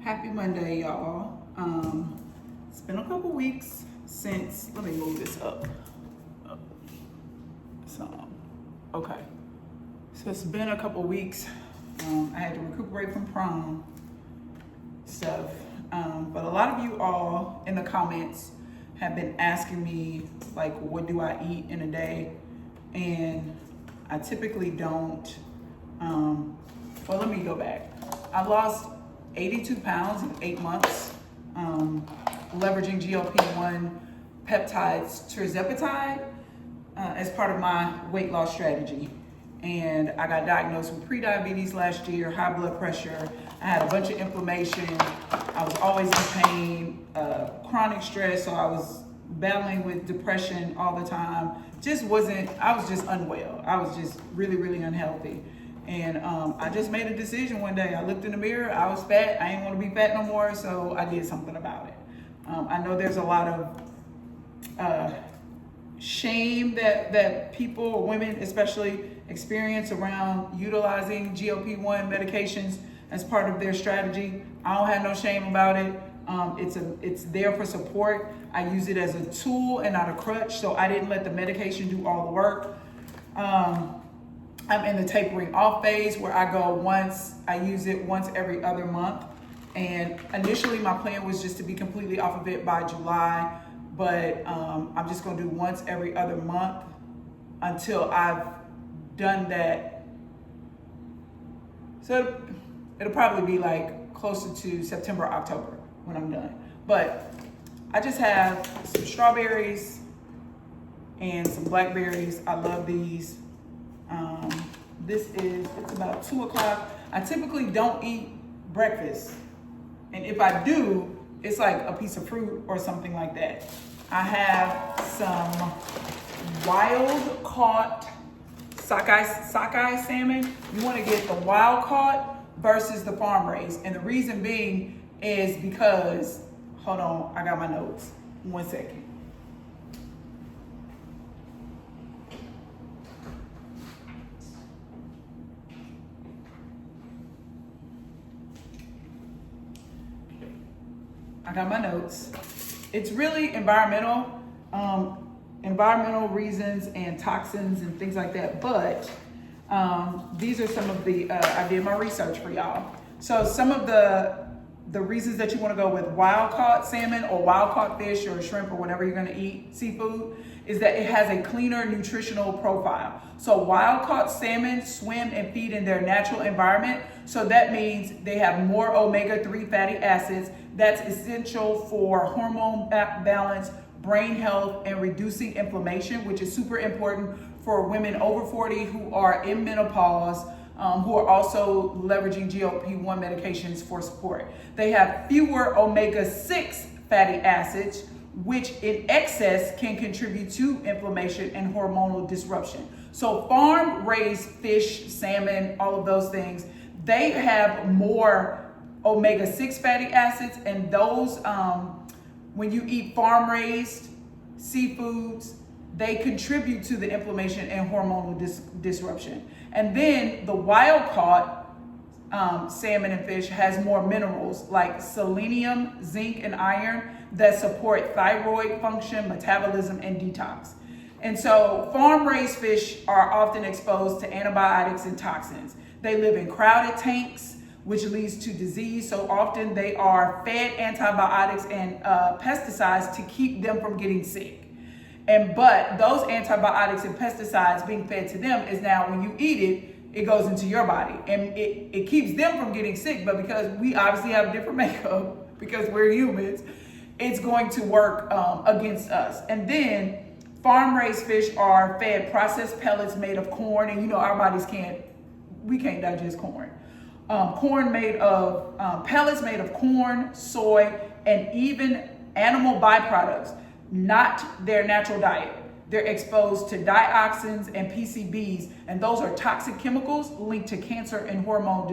Happy Monday, y'all. It's been a couple weeks since, let me move this up. Okay. So it's been a couple weeks. I had to recuperate from prom stuff. But a lot of you all in the comments have been asking me, like, what do I eat in a day? And I typically don't. Well, let me go back. I lost 82 pounds in 8 months, leveraging GLP-1 peptides tirzepatide as part of my weight loss strategy. And I got diagnosed with prediabetes last year, high blood pressure. I had a bunch of inflammation. I was always in pain, chronic stress. So I was battling with depression all the time. I was just unwell. I was just really, really unhealthy. And I just made a decision one day. I looked in the mirror, I was fat, I didn't want to be fat no more, so I did something about it. I know there's a lot of shame that people, women especially, experience around utilizing GLP-1 medications as part of their strategy. I don't have no shame about it. It's there for support. I use it as a tool and not a crutch, so I didn't let the medication do all the work. I'm in the tapering off phase where I use it once every other month. And initially my plan was just to be completely off of it by July, but I'm just gonna do once every other month until I've done that. So it'll probably be like closer to September, October when I'm done. But I just have some strawberries and some blackberries. I love these. It's about 2 o'clock. I typically don't eat breakfast. And if I do, it's like a piece of fruit or something like that. I have some wild caught sockeye salmon. You want to get the wild caught versus the farm raised. And the reason being is because, hold on, I got my notes. 1 second. I got my notes. It's really environmental reasons and toxins and things like that. But these are some of the, I did my research for y'all. So some of the reasons that you want to go with wild caught salmon or wild caught fish or shrimp or whatever you're going to eat, seafood, is that it has a cleaner nutritional profile. So wild caught salmon swim and feed in their natural environment. So that means they have more omega-3 fatty acids. That's essential for hormone balance, brain health, and reducing inflammation, which is super important for women over 40 who are in menopause, who are also leveraging GLP-1 medications for support. They have fewer omega-6 fatty acids, which in excess can contribute to inflammation and hormonal disruption. So farm-raised fish, salmon, all of those things, they have more omega-6 fatty acids, and those, when you eat farm-raised seafoods, they contribute to the inflammation and hormonal disruption. And then the wild-caught salmon and fish has more minerals like selenium, zinc, and iron that support thyroid function, metabolism, and detox. And so farm-raised fish are often exposed to antibiotics and toxins. They live in crowded tanks, which leads to disease. So often they are fed antibiotics and pesticides to keep them from getting sick. But those antibiotics and pesticides being fed to them is now when you eat it, it goes into your body and it keeps them from getting sick. But because we obviously have different makeup, because we're humans, it's going to work against us. And then farm-raised fish are fed processed pellets made of corn, and you know our bodies can't digest corn. Corn made of pellets made of corn, soy, and even animal byproducts, not their natural diet. They're exposed to dioxins and PCBs, and those are toxic chemicals linked to cancer and hormone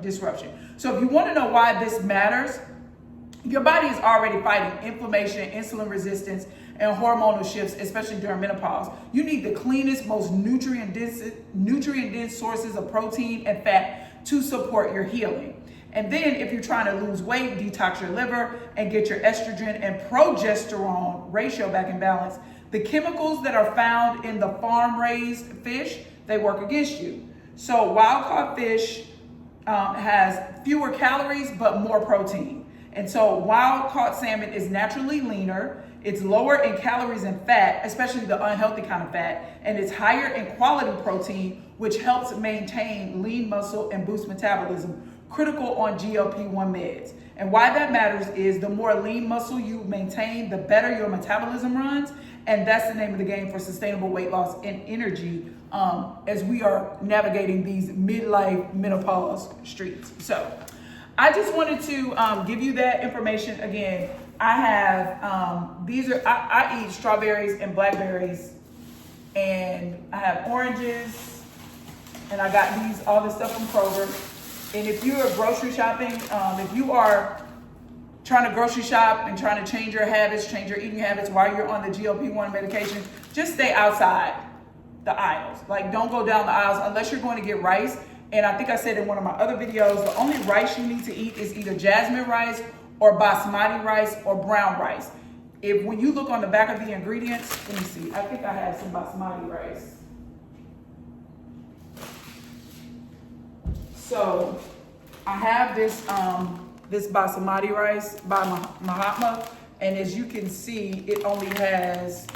disruption. So if you want to know why this matters, your body is already fighting inflammation, insulin resistance, and hormonal shifts, especially during menopause. You need the cleanest, most nutrient dense sources of protein and fat to support your healing. And then if you're trying to lose weight, detox your liver, and get your estrogen and progesterone ratio back in balance, the chemicals that are found in the farm-raised fish, they work against you. So wild-caught fish has fewer calories but more protein. And so wild-caught salmon is naturally leaner. It's lower in calories and fat, especially the unhealthy kind of fat, and it's higher in quality protein, which helps maintain lean muscle and boost metabolism, critical on GLP-1 meds. And why that matters is the more lean muscle you maintain, the better your metabolism runs, and that's the name of the game for sustainable weight loss and energy as we are navigating these midlife menopause streets. So I just wanted to give you that information again. I have, I eat strawberries and blackberries, and I have oranges, and I got all this stuff from Kroger. And if you are grocery shopping, if you are trying to grocery shop and trying to change your habits, change your eating habits while you're on the GLP-1 medication, just stay outside the aisles. Like, don't go down the aisles unless you're going to get rice. And I think I said in one of my other videos, the only rice you need to eat is either jasmine rice or basmati rice or brown rice. When you look on the back of the ingredients, let me see, I think I had some basmati rice. So I have this this basmati rice by Mahatma, and as you can see, it only has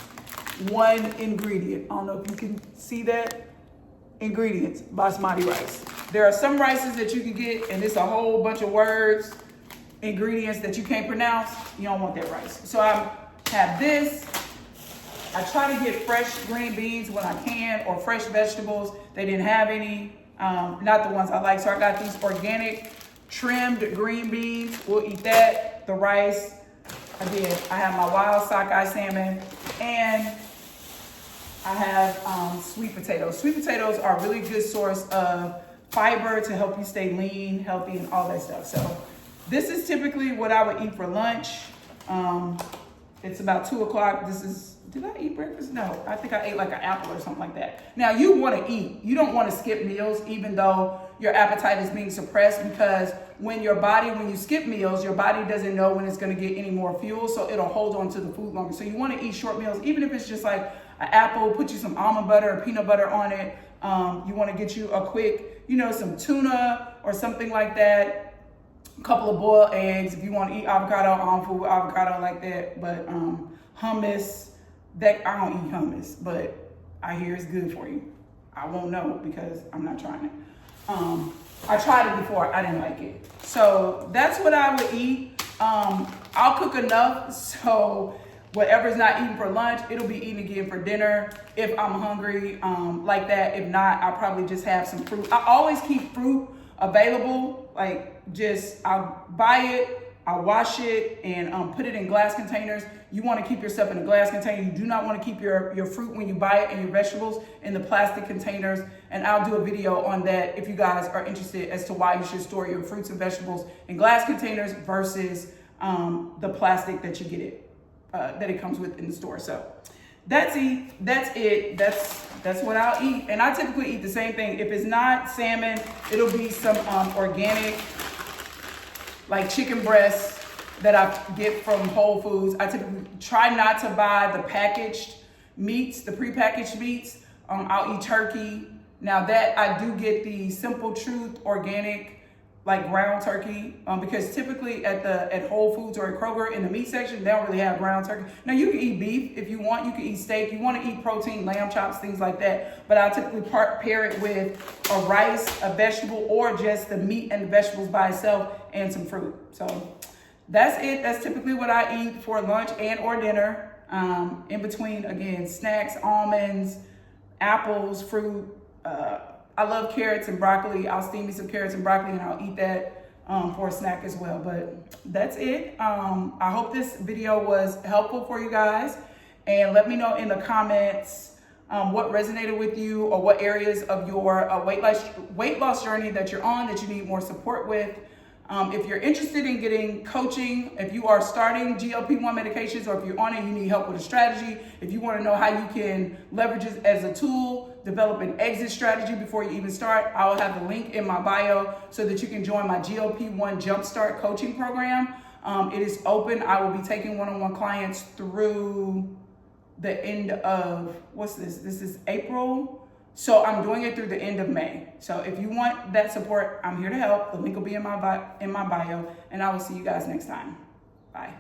one ingredient. I don't know if you can see that. Ingredients, basmati rice. There are some rices that you can get, and it's a whole bunch of words, ingredients that you can't pronounce. You don't want that rice. So I have this. I try to get fresh green beans when I can, or fresh vegetables. They didn't have any, not the ones I like. So I got these organic trimmed green beans. We'll eat that. The rice. Again, I have my wild sockeye salmon, and I have sweet potatoes. Sweet potatoes are a really good source of fiber to help you stay lean, healthy, and all that stuff. So this is typically what I would eat for lunch. It's about 2 o'clock. Did I eat breakfast? No, I think I ate like an apple or something like that. Now you want to eat. You don't want to skip meals even though your appetite is being suppressed, because when you skip meals, your body doesn't know when it's going to get any more fuel, so it'll hold on to the food longer. So you want to eat short meals, even if it's just like an apple, put you some almond butter or peanut butter on it. You want to get you a quick, some tuna or something like that. A couple of boiled eggs. If you want to eat avocado, I don't fool with avocado like that. But hummus, I don't eat hummus, but I hear it's good for you. I won't know because I'm not trying it. I tried it before. I didn't like it. So that's what I would eat. I'll cook enough so whatever's not eaten for lunch, it'll be eaten again for dinner if I'm hungry like that. If not, I'll probably just have some fruit. I always keep fruit available. I'll buy it, I'll wash it, and put it in glass containers. You want to keep your stuff in a glass container. You do not want to keep your fruit when you buy it and your vegetables in the plastic containers. And I'll do a video on that if you guys are interested as to why you should store your fruits and vegetables in glass containers versus the plastic that you get it. That it comes with in the store. So that's it. That's what I'll eat. And I typically eat the same thing. If it's not salmon, it'll be some organic, like chicken breasts that I get from Whole Foods. I typically try not to buy the packaged meats, the prepackaged meats. I'll eat turkey. Now that I do get the Simple Truth organic, like ground turkey, because typically at Whole Foods or at Kroger in the meat section, they don't really have ground turkey. Now you can eat beef if you want, you can eat steak, you want to eat protein, lamb chops, things like that. But I typically pair it with a rice, a vegetable, or just the meat and the vegetables by itself and some fruit. So that's it. That's typically what I eat for lunch and or dinner. In between, again, snacks, almonds, apples, fruit. I love carrots and broccoli. I'll steam me some carrots and broccoli and I'll eat that for a snack as well. But that's it. I hope this video was helpful for you guys. And let me know in the comments what resonated with you or what areas of your weight loss journey that you're on that you need more support with. If you're interested in getting coaching, if you are starting GLP-1 medications, or if you're on it, you need help with a strategy, if you want to know how you can leverage it as a tool, develop an exit strategy before you even start, I will have the link in my bio so that you can join my GLP-1 Jumpstart coaching program. It is open. I will be taking one-on-one clients through the end of, what's this? This is April. So I'm doing it through the end of May. So if you want that support, I'm here to help. The link will be in my bio, and I will see you guys next time. Bye.